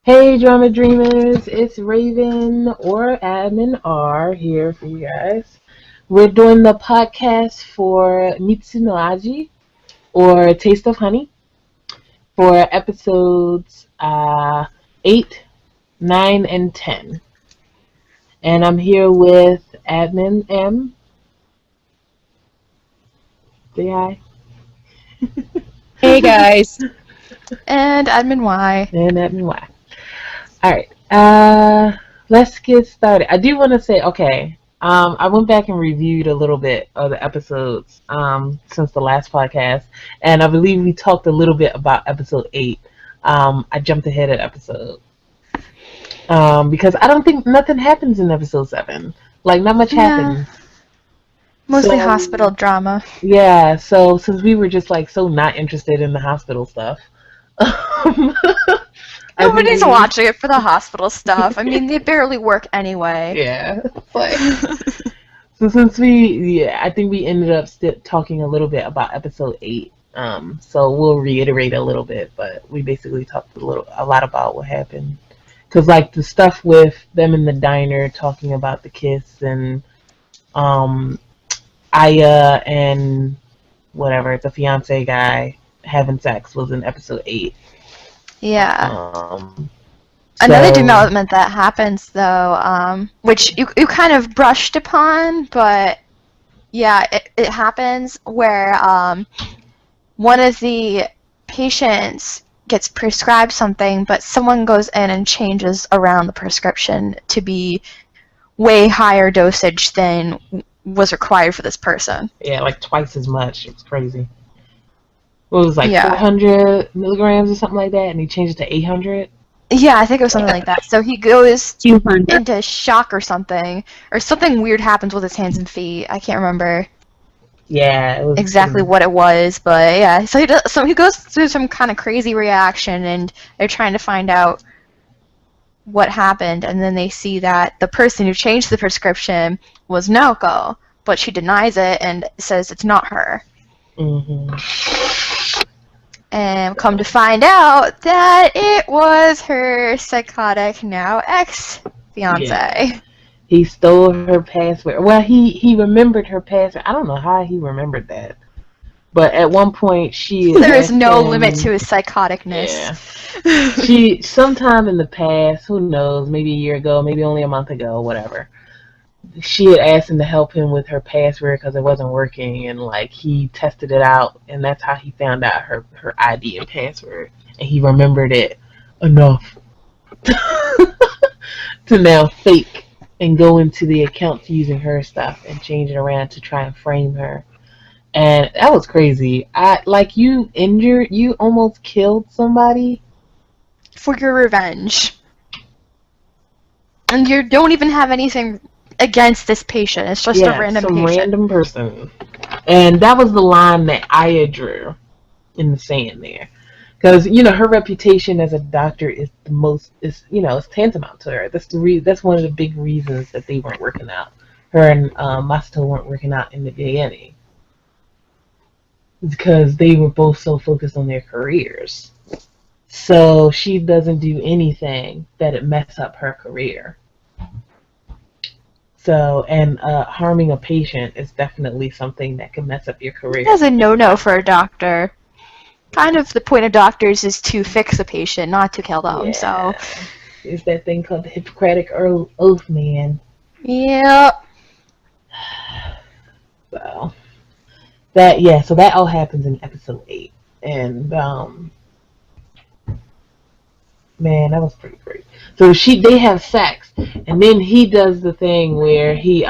Hey, Drama Dreamers, it's Raven or Admin R here for you guys. We're doing the podcast for Mitsu no Aji or Taste of Honey for episodes 8, 9, and 10. And I'm here with Admin M. Say hi. Hey guys. And Admin Y. And Admin Y. Alright, let's get started. I do want to say, okay, I went back and reviewed a little bit of the episodes since the last podcast, and I believe we talked a little bit about episode 8. I jumped ahead of episode because I don't think nothing happens in episode 7. Like, not much happens. Mostly hospital drama. Yeah, so since we were just like so not interested in the hospital stuff. Nobody's watching it for the hospital stuff. I mean, they barely work anyway. Yeah. So since I think we ended up talking a little bit about episode 8. So we'll reiterate a little bit, but we basically talked a lot about what happened. Because like the stuff with them in the diner talking about the kiss and Aya and whatever, the fiance guy having sex was in episode 8. Yeah. Another development that happens, though, which you kind of brushed upon, but yeah, it happens where one of the patients gets prescribed something, but someone goes in and changes around the prescription to be way higher dosage than was required for this person. Yeah, like twice as much. It was crazy. What was it, like 400 milligrams or something like that, and he changed it to 800? Yeah, I think it was something like that. So he goes into shock or something weird happens with his hands and feet. I can't remember. Yeah, it was exactly what it was, but yeah. So he goes through some kind of crazy reaction, and they're trying to find out what happened, and then they see that the person who changed the prescription was Naoko, but she denies it and says it's not her. Mm-hmm. And come to find out that it was her psychotic now ex-fiance. Yeah. He stole her password. Well, he remembered her password. I don't know how he remembered that. But at one point, there is no limit to his psychoticness. Yeah. She, sometime in the past, who knows, maybe a year ago, maybe only a month ago, whatever, she had asked him to help him with her password because it wasn't working, and like he tested it out, and that's how he found out her ID and password, and he remembered it enough to now fake and go into the account using her stuff and change it around to try and frame her. And that was crazy. You almost killed somebody for your revenge, and you don't even have anything against this patient. It's just a random patient. Random person. And that was the line that Aya drew in the sand there. Because, her reputation as a doctor is it's tantamount to her. That's one of the big reasons that they weren't working out. Her and Masato weren't working out in the beginning. Because they were both so focused on their careers. So she doesn't do anything that would mess up her career. So, and harming a patient is definitely something that can mess up your career. That's a no-no for a doctor. Kind of the point of doctors is to fix a patient, not to kill them. Yeah. So, it's that thing called the Hippocratic Oath, man. Yep. So that all happens in episode 8, and man, that was pretty great. So they have sex, and then he does the thing where he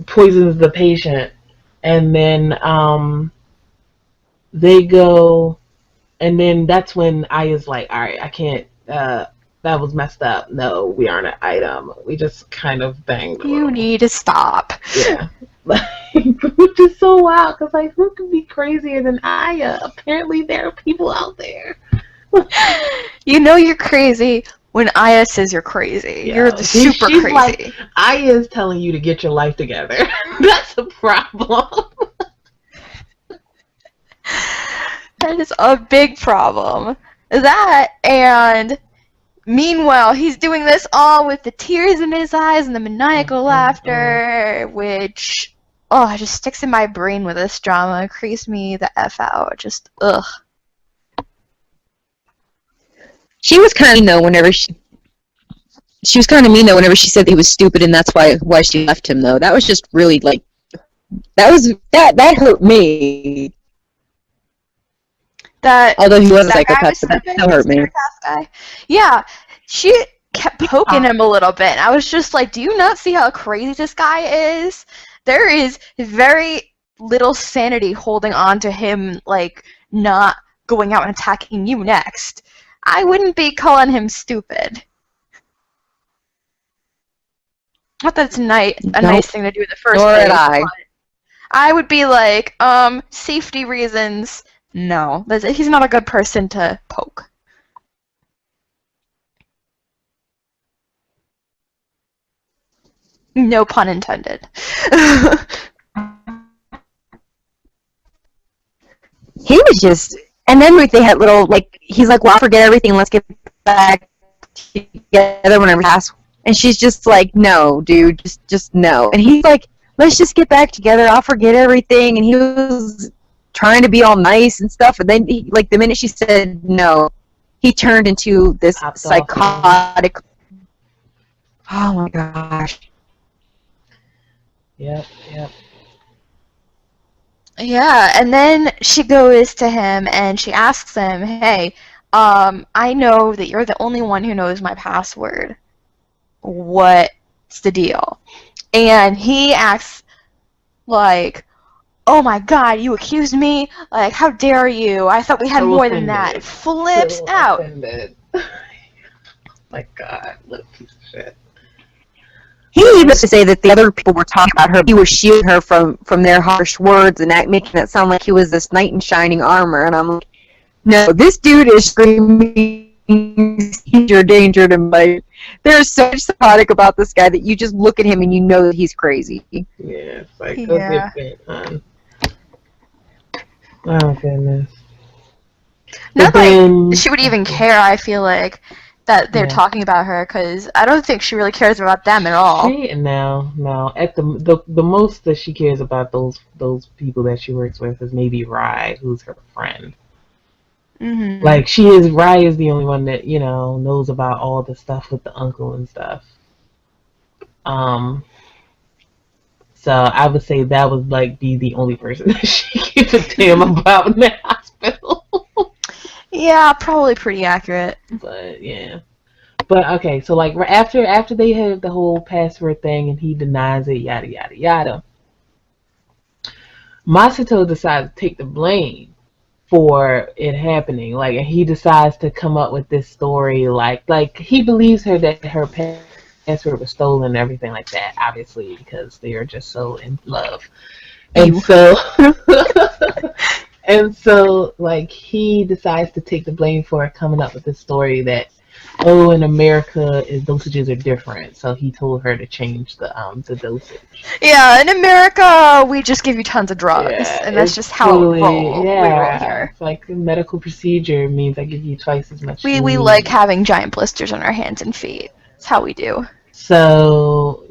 poisons the patient, and then they go, and then that's when Aya's like, all right, I can't, that was messed up. No, we aren't an item. We just kind of banged. You need to stop. Yeah. Which is so wild, because like, who could be crazier than Aya? Apparently there are people out there. You know you're crazy when Aya says you're crazy. Yeah. You're the super She's crazy. like, Aya is telling you to get your life together. That's a problem. That is a big problem. That, and meanwhile, he's doing this all with the tears in his eyes and the maniacal laughter, which, it just sticks in my brain with this drama. It creeps me the F out. Just, ugh. She was kind of mean though whenever she was kind of mean though whenever she said that he was stupid and that's why she left him though. That was just really like that hurt me. Although he was a psychopath, but that still hurt me. Guy. Yeah, she kept poking him a little bit. And I was just like, do you not see how crazy this guy is? There is very little sanity holding on to him, like, not going out and attacking you next. I wouldn't be calling him stupid. Not that it's a nice thing to do in the first place. I would be like, safety reasons. No, he's not a good person to poke. No pun intended. He was just, and then they had little, like, he's like, well, I'll forget everything, let's get back together whenever we pass. And she's just like, no, dude, just no. And he's like, let's just get back together, I'll forget everything. And he was trying to be all nice and stuff, and then, the minute she said no, he turned into this psychotic. Oh my gosh. Yep. Yeah, and then she goes to him and she asks him, hey, I know that you're the only one who knows my password. What's the deal? And he acts like, oh my god, you accused me? Like, how dare you? I thought we had more than that. Flips out. My god, little piece of shit. He even used to say that the other people were talking about her. He was shielding her from their harsh words and making it sound like he was this knight in shining armor. And I'm like, no, this dude is screaming danger to my. There's so much psychotic about this guy that you just look at him and you know that he's crazy. Yeah, it's like, go get bit, hon. Oh, goodness. Not like she would even care, I feel like, that they're talking about her, because I don't think she really cares about them at all. No. At the most that she cares about those people that she works with is maybe Rai, who's her friend. Mm-hmm. Like, Rai is the only one that, knows about all the stuff with the uncle and stuff. So I would say that would, be the only person that she gives a damn about in that hospital. Yeah, probably pretty accurate. But, yeah. But, okay, so, after they had the whole password thing and he denies it, yada, yada, yada, Masato decides to take the blame for it happening. And he decides to come up with this story, he believes her that her password was stolen and everything like that, obviously, because they are just so in love. And so... And so, he decides to take the blame for coming up with this story that, in America, dosages are different. So he told her to change the dosage. Yeah, in America, we just give you tons of drugs, and that's just how we roll here. It's like a medical procedure means I give you twice as much. We like having giant blisters on our hands and feet. That's how we do. So,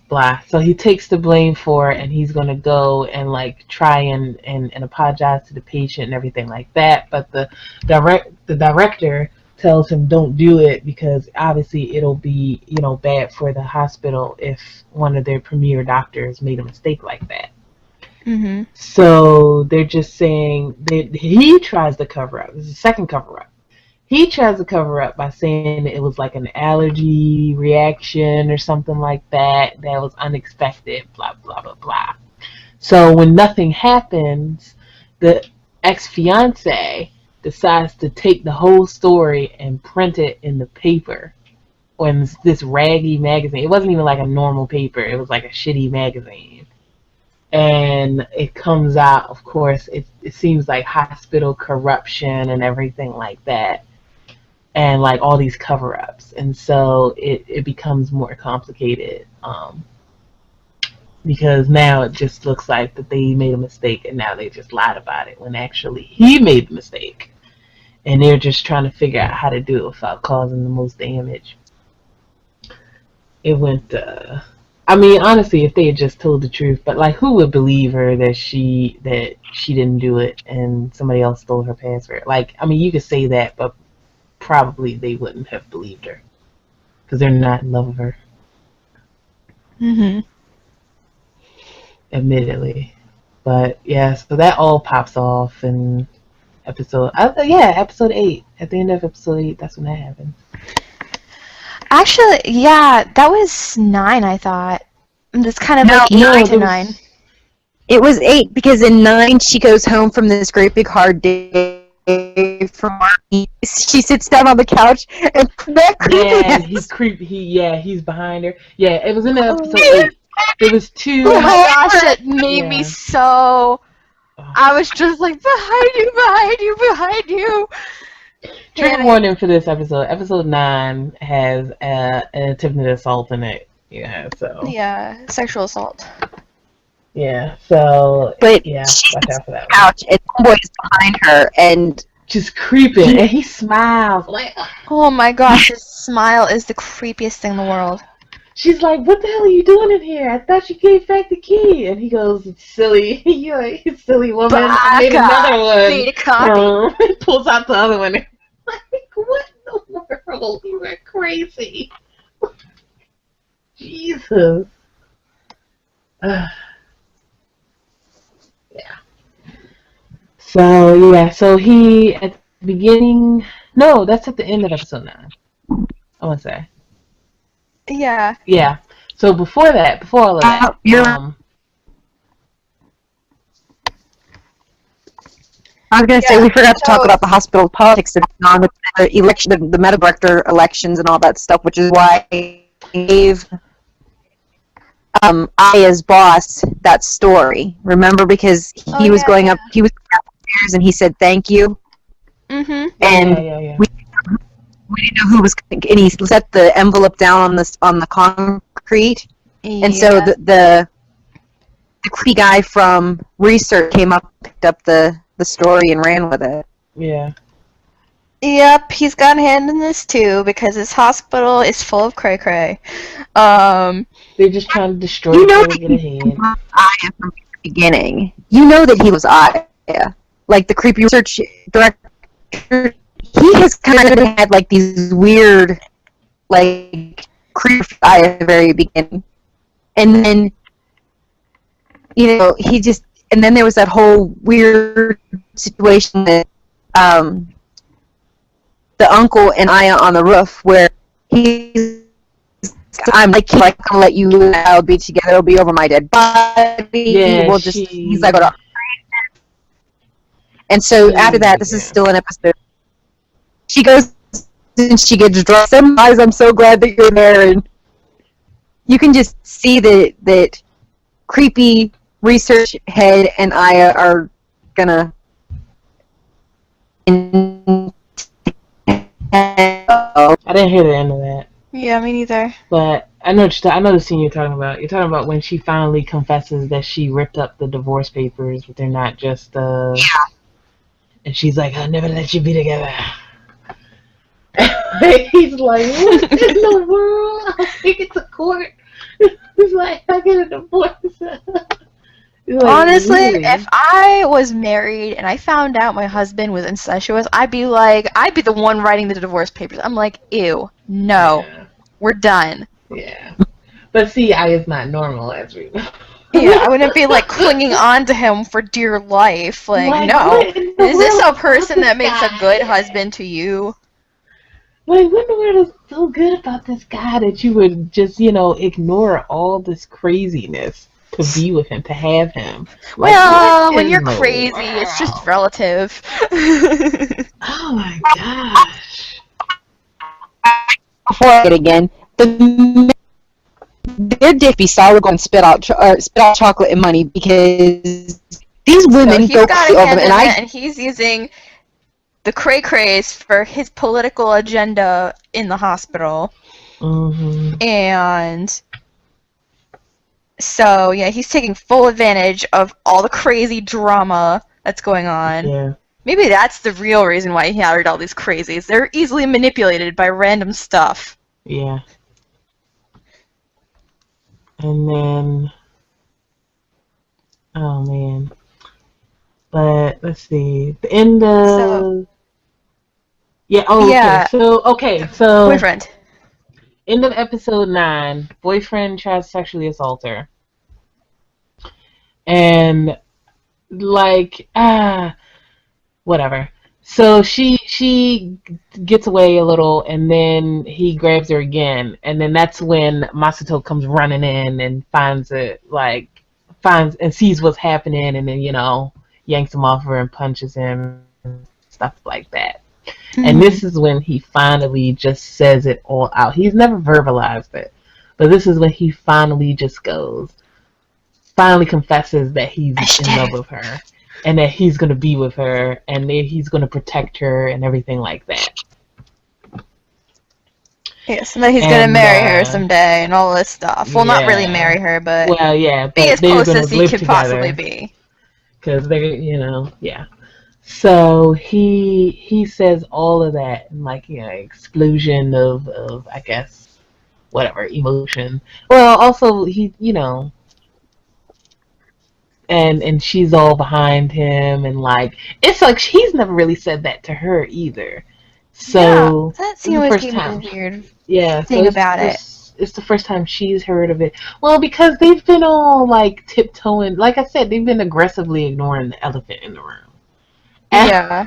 blah. So he takes the blame for it, and he's going to go and, try and apologize to the patient and everything like that. But the director tells him don't do it because, obviously, it'll be, bad for the hospital if one of their premier doctors made a mistake like that. Mm-hmm. So they're just saying that he tries to cover up. This is the second cover-up. He tries to cover up by saying it was an allergy reaction or something like that was unexpected, blah, blah, blah, blah. So when nothing happens, the ex-fiance decides to take the whole story and print it in the paper on this raggy magazine. It wasn't even a normal paper. It was a shitty magazine. And it comes out, of course, it seems like hospital corruption and everything like that. and like all these cover-ups, and so it becomes more complicated because now it just looks like that they made a mistake and now they just lied about it when actually he made the mistake, and they're just trying to figure out how to do it without causing the most damage. It went I mean, honestly, if they had just told the truth, but like, who would believe her that she didn't do it and somebody else stole her password? Like, I mean, you could say that, but probably they wouldn't have believed her because they're not in love with her. Mhm. Admittedly, but yeah, so that all pops off in episode 8. At the end of episode 8, that's when that happened. Actually, yeah, that was 9, I thought. That's kind of like 8 to 9. It was 8 because in 9 she goes home from this great big hard day from Army. She sits down on the couch and he's creepy. He's behind her. Yeah, it was in episode 8. There was 2. Oh my gosh, it made me so. I was just like, behind you. Trigger warning for this episode. Episode 9 has an attempted assault in it. Yeah, so. Yeah, sexual assault. Yeah, so. But yeah, she watch sits out for that. Couch and homeboy is behind her and just creeping, and he smiles like. Oh my gosh, his smile is the creepiest thing in the world. She's like, "What the hell are you doing in here? I thought you gave back the key." And he goes, "Silly, you're a silly woman. I made another one." Made a copy. He pulls out the other one. Like, what in the world? You are crazy. Jesus. Yeah. So he at the beginning. No, that's at the end of episode 9. I want to say. Yeah. Yeah. So before all of that, I was going to say, we forgot to talk about the hospital politics that on with the election, the medical director elections and all that stuff, which is why I gave Aya's boss that story. Remember, because he was going up, he was upstairs and he said thank you. Mhm. And we didn't know who was, and he set the envelope down on the concrete, and so the creepy guy from research came up, picked up the story, and ran with it. Yeah. Yep, he's got a hand in this too because his hospital is full of cray cray. They're just trying to destroy it to get ahead. Aya from the beginning. You know that he was Aya, like the creepy research director. He has kind of had like these weird, like creepy Aya at the very beginning, and then he just, and then there was that whole weird situation that the uncle and Aya on the roof where I'm gonna let you and I'll be together. It'll be over my dead body. Yeah, he's like, and so after that, this is still an episode. She goes and she gets dressed. Guys, I'm so glad that you're there, and you can just see that creepy research head and Aya are gonna. I didn't hear the end of that. Yeah, me neither. But I know the scene you're talking about. You're talking about when she finally confesses that she ripped up the divorce papers, but they're not just And she's like, "I'll never let you be together." He's like, "What in the world? I'll take it to court." He's like, "I get a divorce." Like, honestly, really? if I was married and I found out my husband was incestuous, I'd be the one writing the divorce papers. I'm like, ew, no, we're done. Yeah. But see, Aya's not normal, as we know. Yeah, I wouldn't be like clinging on to him for dear life. Like no. Is this a person that makes a good husband to you? Like, what in the world is so good about this guy that you would just, ignore all this craziness to be with him, to have him? Like, well, when you're crazy, it's just relative. Oh my gosh. Before I get again, their dick be solid and spit out chocolate and money because these women so he's go got crazy a over hand them, in it, and he's using the cray-crays for his political agenda in the hospital. Mm-hmm. And so, yeah, he's taking full advantage of all the crazy drama that's going on. Yeah. Maybe that's the real reason why he hired all these crazies. They're easily manipulated by random stuff. Yeah. And then, oh man. But let's see. The end of yeah. Oh, Yeah. So Boyfriend. end of episode 9. Boyfriend tries to sexually assault her, and like whatever. So she gets away a little, and then he grabs her again, and then that's when Masato comes running in and finds and sees what's happening, and then yanks him off her and punches him, stuff like that. Mm-hmm. And this is when he finally just says it all out. He's never verbalized it, but this is when he finally confesses that he's in love with her. And that he's going to be with her, and that he's going to protect her, and everything like that. Yes, and that he's going to marry her someday, and all this stuff. Well, not really marry her, but be as close as he could possibly be. Because they're, yeah. So he says all of that, and explosion of I guess, whatever, emotion. Well, also, and she's all behind him, and it's like he's never really said that to her either. So yeah, that scene always gave me a weird thing about it. It's the first time she's heard of it. Well, because they've been all tiptoeing. Like I said, they've been aggressively ignoring the elephant in the room. And, yeah.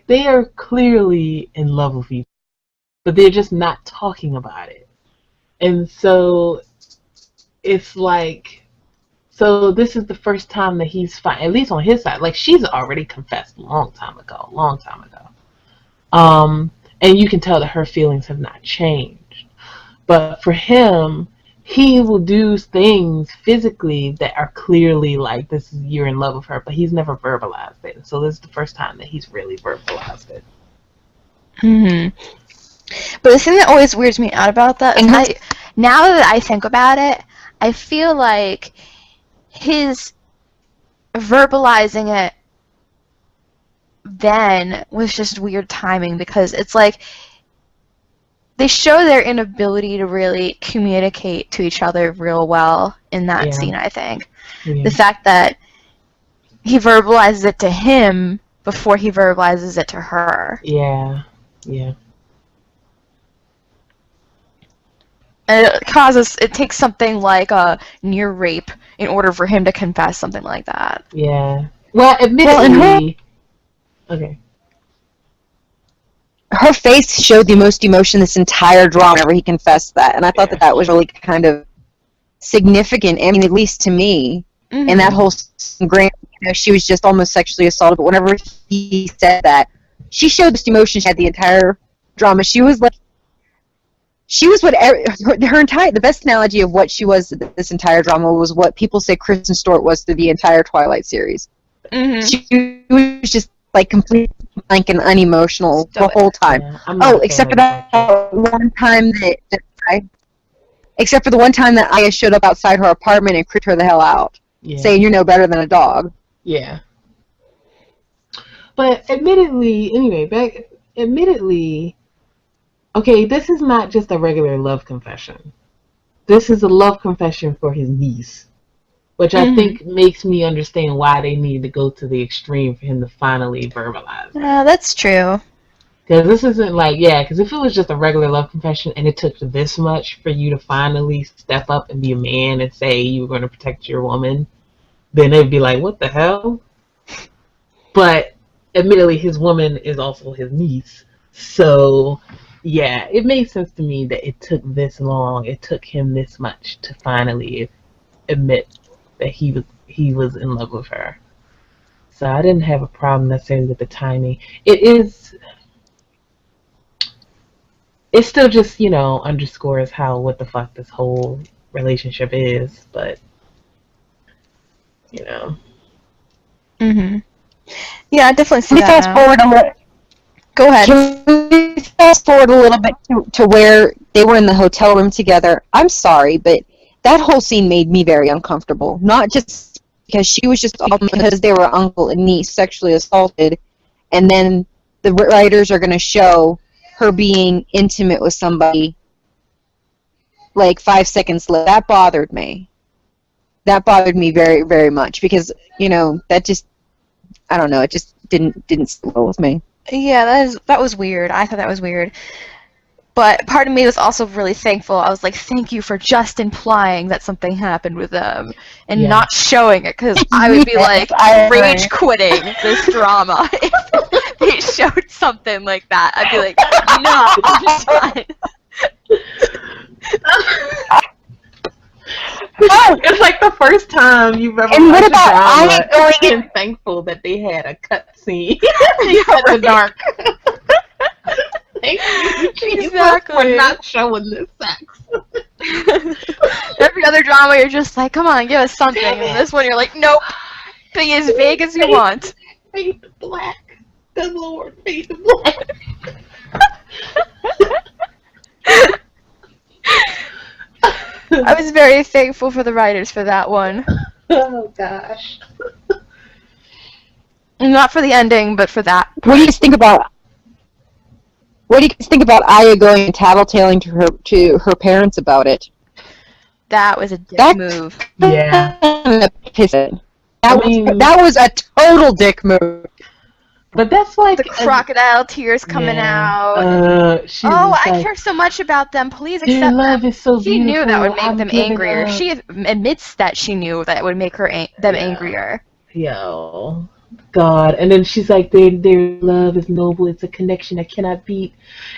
They are clearly in love with each other, but they're just not talking about it. And so it's so this is the first time that he's at least on his side. She's already confessed a long time ago. And you can tell that her feelings have not changed. But for him, he will do things physically that are clearly this is you're in love with her, but he's never verbalized it. So this is the first time that he's really verbalized it. Mm-hmm. But the thing that always weirds me out about that is now that I think about it, I feel like his verbalizing it then was just weird timing, because it's they show their inability to really communicate to each other real well in that scene, I think. Yeah. The fact that he verbalizes it to him before he verbalizes it to her. Yeah. Yeah. And it takes something like a near rape in order for him to confess something like that. Yeah. Well, admittedly... Okay. Her face showed the most emotion this entire drama whenever he confessed that, and I thought that was really kind of significant. I mean, at least to me, in that whole grand, she was just almost sexually assaulted. But whenever he said that, she showed this emotion. She had the entire drama. She was the best analogy of what she was this entire drama was what people say Kristen Stewart was through the entire Twilight series. Mm-hmm. She was just completely blank and unemotional the whole time. Yeah, except for that one time except for the one time that Aya showed up outside her apartment and creeped her the hell out, saying you're no better than a dog. Yeah. But admittedly, okay, this is not just a regular love confession. This is a love confession for his niece. Which I think makes me understand why they need to go to the extreme for him to finally verbalize it. Yeah, that's true. Because this isn't because if it was just a regular love confession and it took this much for you to finally step up and be a man and say you were going to protect your woman, then they'd be like, what the hell? But admittedly, his woman is also his niece. So, yeah, it made sense to me that it took this long. It took him this much to finally admit that he was in love with her. So I didn't have a problem necessarily with the timing. It still just, underscores what the fuck this whole relationship is, but Mm-hmm. Yeah, I definitely see Can we that fast now. forward a little? Go ahead. Can we fast forward a little bit to where they were in the hotel room together? I'm sorry, but that whole scene made me very uncomfortable. Not just because she was just because they were uncle and niece sexually assaulted, and then the writers are going to show her being intimate with somebody like 5 seconds later. That bothered me. That bothered me very, very much because that just I don't know. It just didn't sit well with me. Yeah, that was weird. I thought that was weird. But part of me was also really thankful. I was like, thank you for just implying that something happened with them and not showing it, because I would be like rage quitting this drama if they showed something like that. I'd be like, no, it's fine. It's like the first time you've ever And what watched about a I drama going and thankful that they had a cut scene in the dark. Thank you, Jesus, Exactly. for not showing this sex. Every other drama, you're just like, come on, give us something. And this one, you're like, nope, be as vague as you want. Fade to black. Good Lord, fade to black. I was very thankful for the writers for that one. Oh gosh. Not for the ending, but for that. What do you think about? What do you think about Aya going and tattletaling to her parents about it? That was a dick move. Yeah. That was a total dick move. But that's like the crocodile tears coming out. I care so much about them. Please accept their love them. Is so she beautiful. knew that would make I'm them angrier. She admits that she knew that would make them angrier. Yo, God. And then she's like, their love is noble. It's a connection I cannot beat.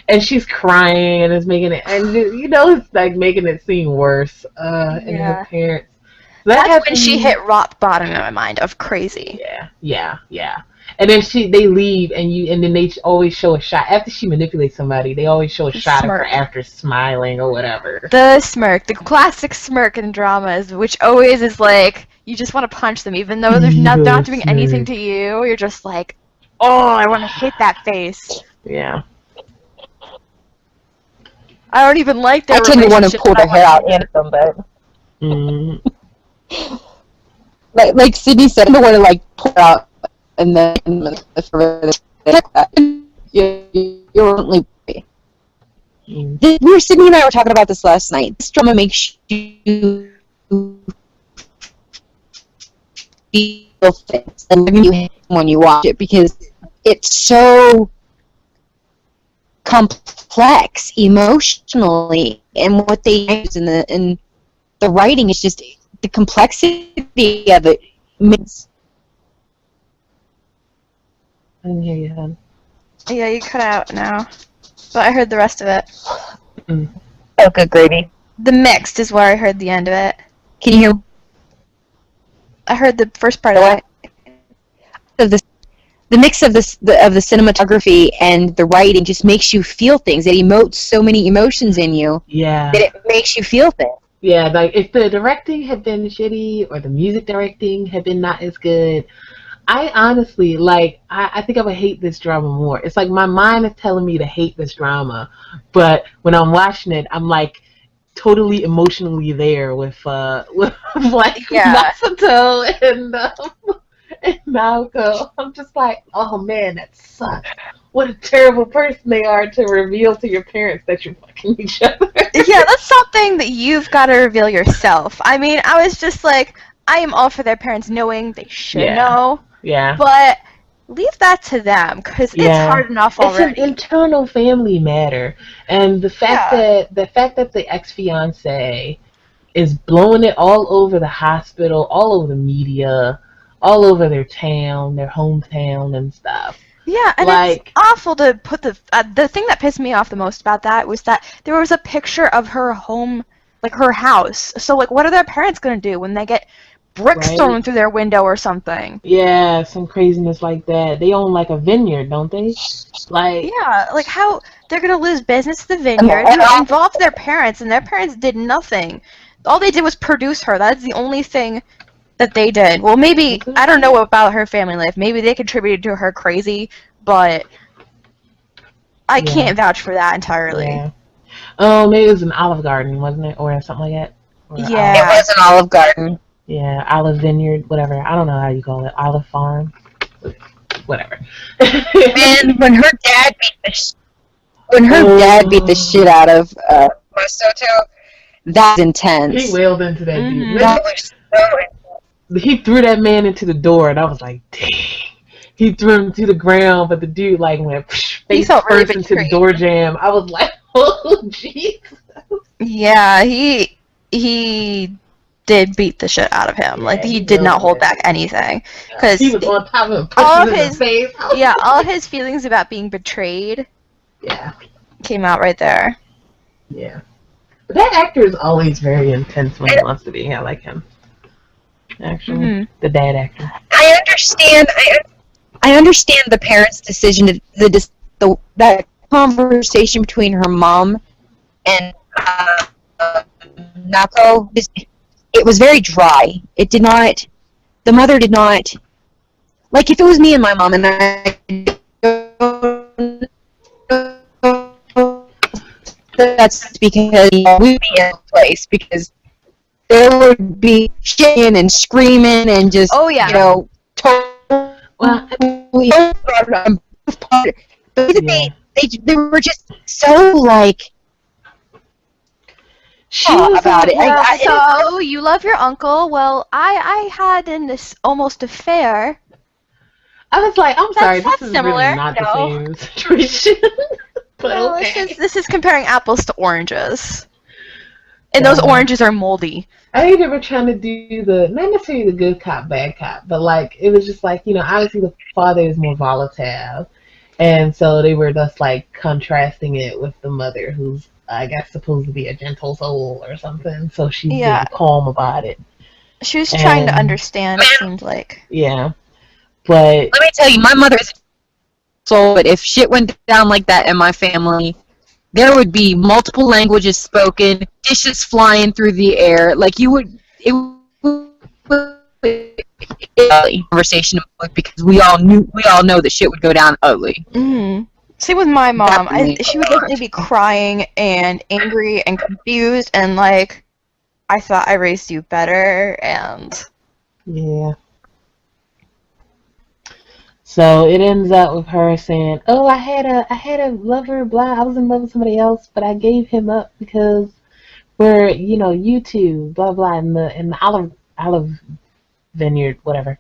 And she's crying and it's making it, and it's like making it seem worse. And her parents. That's when she hit rock bottom in my mind of crazy. Yeah. And then they leave, and then they always show a shot after she manipulates somebody. They always show a shot of her after smiling or whatever. The smirk, the classic smirk in dramas, which always is like you just want to punch them, even though they're not doing anything to you. You're just like, oh, I want to hit that face. Yeah. I don't even like their relationship. I tend to want to pull their hair out and them, but like Sydney said, I don't want to like pull it out. And then you're only. Sydney and I were talking about this last night. This drama makes you feel things when you watch it because it's so complex emotionally, and what they use in the writing is just the complexity of it means. I didn't hear you, hon. Yeah, you cut out now. But I heard the rest of it. Oh, good gravy. The mixed is where I heard the end of it. Can you hear? I heard the first part of it. The mix of the cinematography and the writing just makes you feel things. It emotes so many emotions in you. Yeah. That it makes you feel things. Yeah, like if the directing had been shitty or the music directing had been not as good, I honestly, I think I would hate this drama more. It's like my mind is telling me to hate this drama, but when I'm watching it, I'm like totally emotionally there with Masato and Naoko. I'm just like, oh man, that sucks. What a terrible person they are to reveal to your parents that you're fucking each other. Yeah, that's something that you've got to reveal yourself. I mean, I was just like, I am all for their parents knowing they should know. Yeah. But leave that to them, because it's hard enough already. It's an internal family matter, and the fact that the ex-fiance is blowing it all over the hospital, all over the media, all over their town, their hometown, and stuff. Yeah, and it's awful to put the thing that pissed me off the most about that was that there was a picture of her home, like her house. So like, what are their parents gonna do when they get bricks thrown through their window or something? Yeah, some craziness like that. They own like a vineyard, don't they? Yeah, like how they're gonna lose business to the vineyard. They involved their parents, and their parents did nothing. All they did was produce her. That's the only thing that they did. Well, maybe I don't know about her family life. Maybe they contributed to her crazy, but I can't vouch for that entirely. Yeah. Oh, maybe it was an Olive Garden, wasn't it, or something like that? Or Yeah. It was an Olive Garden. Yeah, Olive Vineyard, whatever. I don't know how you call it. Olive Farm, whatever. And when her dad beat the shit out of Masato, that was intense. He wailed into that dude. That was so He threw that man into the door, and I was like, dang. He threw him to the ground, but the dude like went face felt really first into the betrayed. door jam. I was like, oh jeez. Yeah, he did beat the shit out of him. Like he did not hold back anything, because He was on top of him, all pushing of him in his the face. yeah, all of his feelings about being betrayed Yeah, came out right there. yeah. But that actor is always very intense when he wants to be. I like him. Actually, the dad actor. I understand. I understand the parents' decision to that conversation between her mom and Nako. It was very dry. It did not. The mother did not. Like if it was me and my mom and I. That's because we'd be in a place because there would be shitting and screaming and just you know totally they were just so like about it. So you love your uncle? Well, I had in this almost affair. I was like, I'm sorry, That's this is similar. really not the same situation. But Well, okay. this is comparing apples to oranges. And those oranges are moldy. I think they were trying to do not necessarily the good cop, bad cop, but like, it was just like, obviously the father is more volatile. And so they were just like contrasting it with the mother who's, I guess, supposed to be a gentle soul or something. So she's being calm about it. She was trying to understand, it seemed like. Yeah. But let me tell you, my mother's soul, but if shit went down like that in my family, there would be multiple languages spoken, dishes flying through the air. Like it would conversation because we all know that shit would go down ugly. Same with my mom. She would definitely be crying and angry and confused and like, I thought I raised you better, and yeah. So it ends up with her saying, "Oh, I had a lover, blah. I was in love with somebody else, but I gave him up because we're, you two, blah blah, in the olive vineyard, whatever."